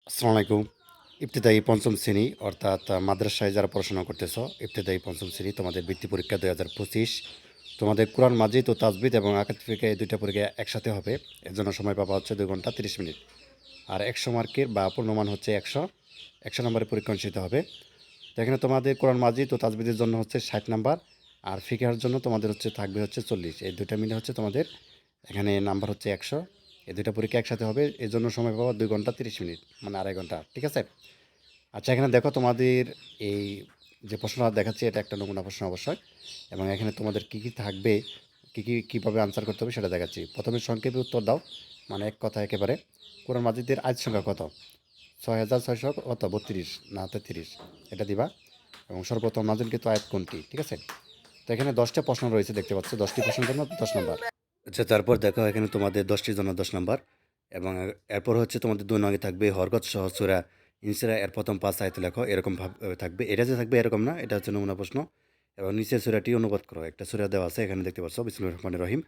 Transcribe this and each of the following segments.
আসসালামু আলাইকুম। ইবতেদায়ী পঞ্চম শ্রেণী অর্থাৎ মাদ্রাসায় যারা পড়াশোনা করতেছ, ইবতেদায়ী পঞ্চম শ্রেণী তোমাদের বৃত্তি পরীক্ষা ২০২৫। তোমাদের কোরআন মাজিদ ও তাজবিদ এবং আকাদ ফিকে এই ২টা পরীক্ষা একসাথে হবে। এর জন্য সময় পাবা হচ্ছে ২ ঘন্টা ৩০ মিনিট। আর ১০০ মার্কের বা পূর্ণমান হচ্ছে ১০০ নম্বরের পরীক্ষা অনুষ্ঠিত হবে। তো এখানে তোমাদের কোরআন মাজিদ ও তাজবিদের জন্য হচ্ছে ৬০ নাম্বার, আর ফিকহের জন্য তোমাদের হচ্ছে থাকবে হচ্ছে ৪০। এই ২টা মিলে হচ্ছে তোমাদের এখানে নাম্বার হচ্ছে ১০০। এই ২টা পরীক্ষা একসাথে হবে। এর জন্য সময় পাবা ২ ঘন্টা ৩০ মিনিট, মানে আড়াই ঘন্টা। ঠিক আছে? আচ্ছা, এখানে দেখো তোমাদের এই যে প্রশ্নটা দেখাচ্ছি এটা একটা নমুনা প্রশ্ন অবশ্যই, এবং এখানে তোমাদের কী কী থাকবে, কীভাবে আনসার করতে হবে সেটা দেখাচ্ছি। প্রথমে সংক্ষেপে উত্তর দাও, মানে এক কথা একেবারে। কোরআন মাজিদের আয়াত সংখ্যা কত? ৬,৬০০ কত ৩২ না ৩৩, এটা দিবা। এবং সর্বপ্রথম নাজিলকৃত আয়াত কোনটি? ঠিক আছে? তো এখানে 10টা প্রশ্ন রয়েছে, দেখতে পাচ্ছ। 10টি প্রশ্নের জন্য 10 নম্বর। আচ্ছা, তারপর দেখো এখানে তোমাদের 10টির জন্য 10 নম্বর। এবং এরপর হচ্ছে তোমাদের 2 নঙ্গে থাকবে হরকত সহ সূরা ইনসিরা এর প্রথম 5 আয়াত লেখো, এরকম ভাবে থাকবে। এটা যে থাকবে এরকম না, এটা হচ্ছে নমুনা প্রশ্ন। এবং নিচের সূরাটি অনুবাদ করো। একটা সূরা দেওয়া আছে, এখানে দেখতে পাচ্ছ, বিসমিল্লাহির রহমানির রহিম।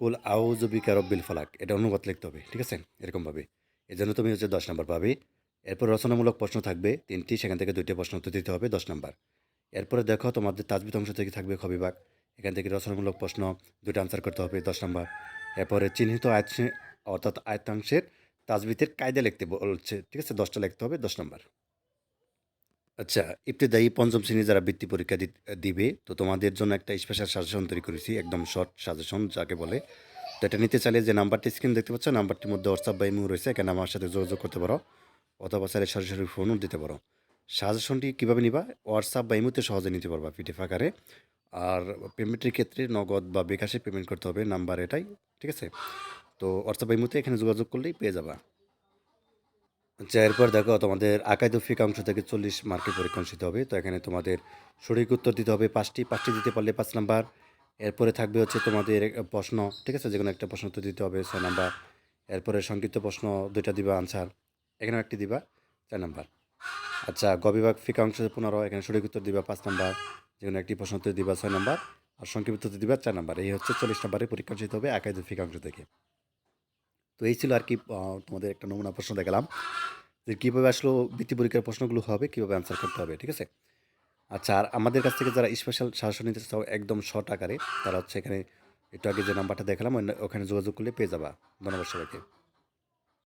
কুল আউযু বিকা রব্বিল ফালাক, এটা অনুবাদ লিখতে হবে। ঠিক আছে? এরকমভাবে। এজন্য তুমি হচ্ছে 10 নম্বর পাবে। এরপর রচনামূলক প্রশ্ন থাকবে 3টি, সেখান থেকে 2টি প্রশ্ন উত্তর দিতে হবে, 10 নম্বর। এরপরে দেখো তোমাদের তাজবিদ অংশ থেকে থাকবে খ বিভাগ। এখান থেকে রচনামূলক প্রশ্ন 2টা আনসার করতে হবে, 10 নম্বর। এরপরে চিহ্নিত অর্থাৎ আয়তাংশের তাজবিদের কায়দা লিখতে বলছে। ঠিক আছে? 10টা লিখতে হবে, 10 নম্বর। আচ্ছা, ইবতেদায়ী পঞ্চম শ্রেণী যারা বৃত্তি পরীক্ষা দিবে, তো তোমাদের জন্য একটা স্পেশাল সাজেশন তৈরি করেছি, একদম শর্ট সাজেশন যাকে বলে। তো এটা নিতে চাইলে যে নাম্বারটি স্ক্রিন দেখতে পাচ্ছ, নাম্বারটির মধ্যে হোয়াটসঅ্যাপ বা ইমো রয়েছে, এখানে আমার সাথে যোগাযোগ করতে পারো, অথবা চাইলে সরাসরি ফোনও দিতে পারো। সাজেশনটি কীভাবে নিবা? হোয়াটসঅ্যাপ বা ইমোতে সহজে নিতে পারবা পিডিএফ আকারে। আর পেমেন্টের ক্ষেত্রে নগদ বা বিকাশে পেমেন্ট করতে হবে, নাম্বার এটাই। ঠিক আছে? তো হোয়াটসঅ্যাপ বা ইমোতে এখানে যোগাযোগ করলেই পেয়ে যাবা। আচ্ছা, এরপর দেখো তোমাদের আকাইদ ও ফিকহ অংশ থেকে 40 মার্কের পরীক্ষা অনুষ্ঠিত হবে। তো এখানে তোমাদের সঠিক উত্তর দিতে হবে 5টি দিতে পারলে 5 নাম্বার। এরপরে থাকবে হচ্ছে তোমাদের প্রশ্ন। ঠিক আছে? যেকোনো একটা প্রশ্ন উত্তর দিতে হবে, 6 নাম্বার। এরপরে সংক্ষিপ্ত প্রশ্ন 2টা দিবা আনসার, এখানেও একটি দিবা, 4 নাম্বার। আচ্ছা, গ বিভাগ ফিকহ অংশ 15, এখানে সঠিক উত্তর দিবা 5 নাম্বার, যেকোনো একটি প্রশ্ন উত্তর দিবা 6 নাম্বার, আর সংক্ষিপ্ত উত্তর দিবা 4 নাম্বার। এই হচ্ছে 40 নাম্বারের পরীক্ষা অনুষ্ঠিত হবে আকাইদ ও ফিকহ অংশ থেকে। তো এই ছিল আর কি, তোমাদের একটা নমুনা প্রশ্ন দেখালাম যে কীভাবে আসলে বৃত্তি পরীক্ষার প্রশ্নগুলো হবে, কীভাবে আনসার করতে হবে। ঠিক আছে? আচ্ছা, আর আমাদের কাছ থেকে যারা স্পেশাল সাজেশন নিতে চাও একদম শর্ট আকারে, তারা হচ্ছে এখানে একটু আগে যে নাম্বারটা দেখালাম ওখানে যোগাযোগ করলে পেয়ে যাবা। ধন্যবাদ সবাইকে।